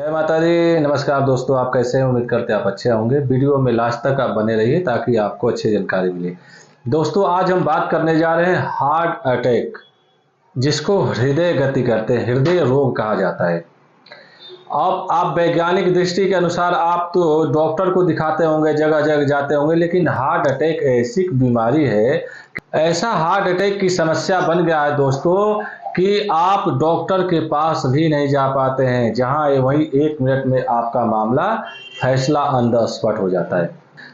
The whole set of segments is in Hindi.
जय माता दी। नमस्कार दोस्तों, आप कैसे हैं? उम्मीद करते हैं आप अच्छे होंगे। वीडियो में लास्ट तक आप बने रहिए ताकि आपको अच्छी जानकारी मिले। दोस्तों, आज हम बात करने जा रहे हैं हार्ट अटैक, जिसको हृदय गति कहते हैं, हृदय रोग कहा जाता है। अब आप वैज्ञानिक दृष्टि के अनुसार आप तो डॉक्टर को दिखाते होंगे, जगह जगह जाते होंगे, लेकिन हार्ट अटैक ऐसी बीमारी है, ऐसा हार्ट अटैक की समस्या बन गया है दोस्तों कि आप डॉक्टर के पास भी नहीं जा पाते हैं, जहां वही 1 मिनट में आपका मामला फैसला ऑन द स्पॉट हो जाता है।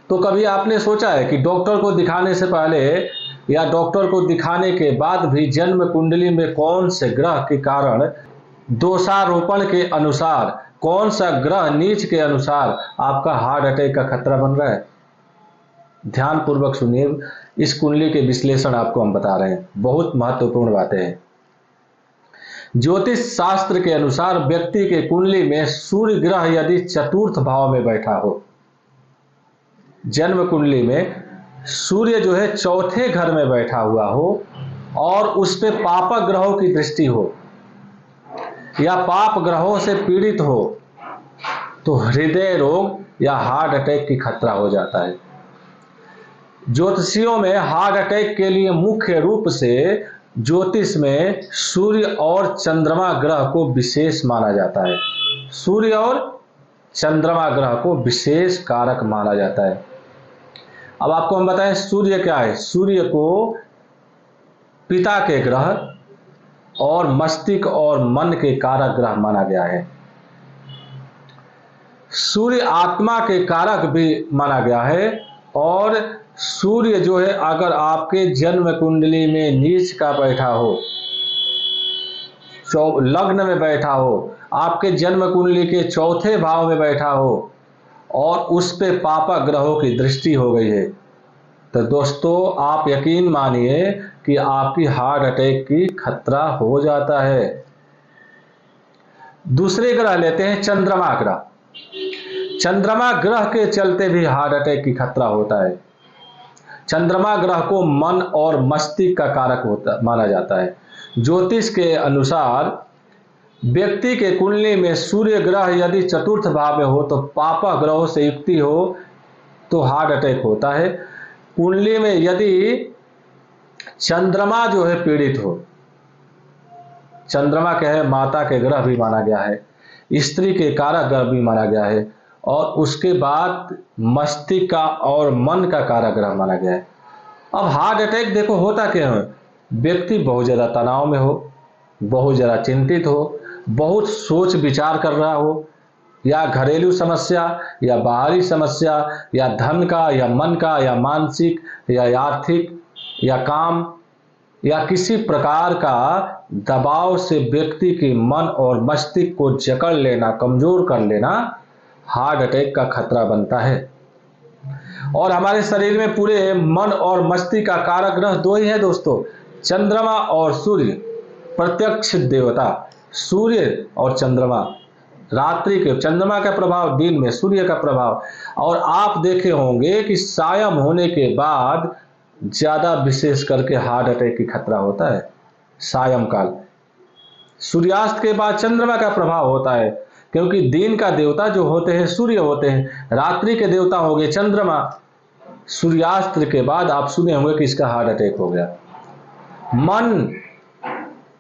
तो कभी आपने सोचा है कि डॉक्टर को दिखाने से पहले या डॉक्टर को दिखाने के बाद भी जन्म कुंडली में कौन से ग्रह के कारण, दोषारोपण के अनुसार कौन सा ग्रह नीच के अनुसार आपका हार्ट अटैक का खतरा बन रहा है? ध्यान पूर्वक सुनिए, इस कुंडली के विश्लेषण आपको हम बता रहे हैं। बहुत महत्वपूर्ण बातें हैं। ज्योतिष शास्त्र के अनुसार व्यक्ति के कुंडली में सूर्य ग्रह यदि चतुर्थ भाव में बैठा हो, जन्म कुंडली में सूर्य जो है चौथे घर में बैठा हुआ हो और उस पे पापक ग्रहों की दृष्टि हो या पाप ग्रहों से पीड़ित हो, तो हृदय रोग या हार्ट अटैक की खतरा हो जाता है। ज्योतिषियों में हार्ट अटैक के लिए मुख्य रूप से ज्योतिष में सूर्य और चंद्रमा ग्रह को विशेष माना जाता है। सूर्य और चंद्रमा ग्रह को विशेष कारक माना जाता है। अब आपको हम बताएं सूर्य क्या है। सूर्य को पिता के ग्रह और मस्तिष्क और मन के कारक ग्रह माना गया है। सूर्य आत्मा के कारक भी माना गया है। और सूर्य जो है अगर आपके जन्म कुंडली में नीच का बैठा हो, लग्न में बैठा हो, आपके जन्म कुंडली के चौथे भाव में बैठा हो और उस पे पापक ग्रहों की दृष्टि हो गई है, तो दोस्तों आप यकीन मानिए कि आपकी हार्ट अटैक की खतरा हो जाता है। दूसरे ग्रह लेते हैं चंद्रमा ग्रह। चंद्रमा ग्रह के चलते भी हार्ट अटैक की खतरा होता है। चंद्रमा ग्रह को मन और मस्तिष्क का कारक माना जाता है। ज्योतिष के अनुसार व्यक्ति के कुंडली में सूर्य ग्रह यदि चतुर्थ भाव में हो तो पापक ग्रहों से युक्ति हो तो हार्ट अटैक होता है। कुंडली में यदि चंद्रमा जो है पीड़ित हो, चंद्रमा क्या है, माता के ग्रह भी माना गया है, स्त्री के कारक ग्रह भी माना गया है, और उसके बाद मस्तिष्क का और मन का कारक ग्रह माना गया है। अब हार्ट अटैक देखो होता क्या है, व्यक्ति बहुत ज़्यादा तनाव में हो, बहुत ज़्यादा चिंतित हो, बहुत सोच विचार कर रहा हो, या घरेलू समस्या या बाहरी समस्या या धन का या मन का या मानसिक या आर्थिक या काम या किसी प्रकार का दबाव से व्यक्ति के मन और मस्तिष्क को जकड़ लेना, कमजोर कर लेना, हार्ट अटैक का खतरा बनता है। और हमारे शरीर में पूरे मन और मस्तिष्क का कारक ग्रह दो ही है दोस्तों, चंद्रमा और सूर्य। प्रत्यक्ष देवता सूर्य और चंद्रमा, रात्रि के चंद्रमा का प्रभाव, दिन में सूर्य का प्रभाव। और आप देखे होंगे कि सायं होने के बाद ज्यादा विशेष करके हार्ट अटैक की खतरा होता है। सायंकाल सूर्यास्त के बाद चंद्रमा का प्रभाव होता है, क्योंकि दिन का देवता जो होते हैं सूर्य होते हैं, रात्रि के देवता हो गए चंद्रमा। सूर्यास्त के बाद आप सुने होंगे कि इसका हार्ट अटैक हो गया। मन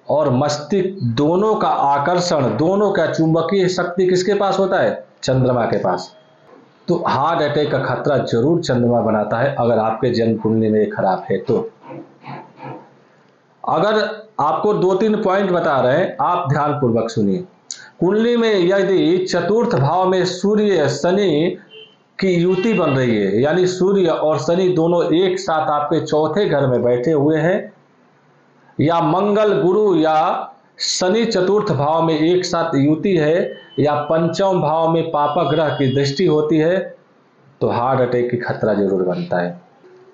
और मस्तिष्क दोनों का आकर्षण, दोनों का चुंबकीय शक्ति किसके पास होता है? चंद्रमा के पास। तो हार्ट अटैक का खतरा जरूर चंद्रमा बनाता है अगर आपके जन्म कुंडली में खराब है तो। अगर आपको 2-3 पॉइंट बता रहे हैं, आप ध्यान पूर्वक सुनिए। कुंडली में यदि चतुर्थ भाव में सूर्य शनि की युति बन रही है, यानी सूर्य और शनि दोनों एक साथ आपके चौथे घर में बैठे हुए हैं, या मंगल गुरु या शनि चतुर्थ भाव में एक साथ युति है, या पंचम भाव में पापक ग्रह की दृष्टि होती है, तो हार्ट अटैक की खतरा जरूर बनता है।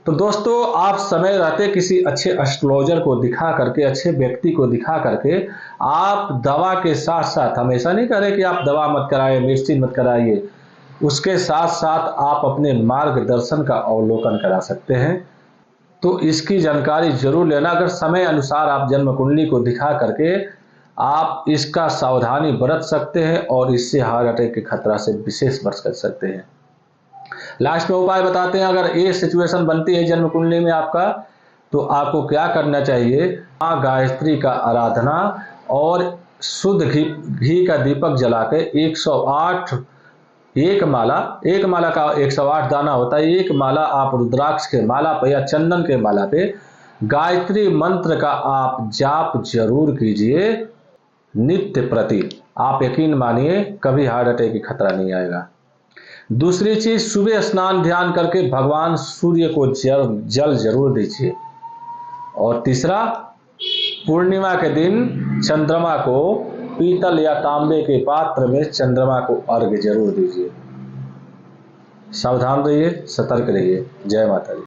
तो दोस्तों आप समय रहते किसी अच्छे एस्ट्रोलॉजर को दिखा करके, अच्छे व्यक्ति को दिखा करके, आप दवा के साथ साथ, हमेशा नहीं करें कि आप दवा मत कराइए, मेडिसिन मत कराइए, उसके साथ साथ आप अपने मार्गदर्शन का अवलोकन करा सकते हैं। तो इसकी जानकारी जरूर लेना। अगर समय अनुसार आप जन्म कुंडली को दिखा करके आप इसका सावधानी बरत सकते हैं और इससे हार्ट अटैक के खतरा से विशेष बच कर सकते हैं। लास्ट में उपाय बताते हैं, अगर ये सिचुएशन बनती है जन्म कुंडली में आपका, तो आपको क्या करना चाहिए। माँ गायत्री का आराधना और शुद्ध घी का दीपक जला के 108 एक माला का 108 दाना होता है, एक माला आप रुद्राक्ष के माला पे या चंदन के माला पे गायत्री मंत्र का आप जाप जरूर कीजिए नित्य प्रति। आप यकीन मानिए कभी हार्ट अटैक की खतरा नहीं आएगा। दूसरी चीज, सुबह स्नान ध्यान करके भगवान सूर्य को जल जरूर दीजिए। और तीसरा, पूर्णिमा के दिन चंद्रमा को पीतल या तांबे के पात्र में चंद्रमा को अर्घ्य जरूर दीजिए। सावधान रहिए, सतर्क रहिए। जय माता दी।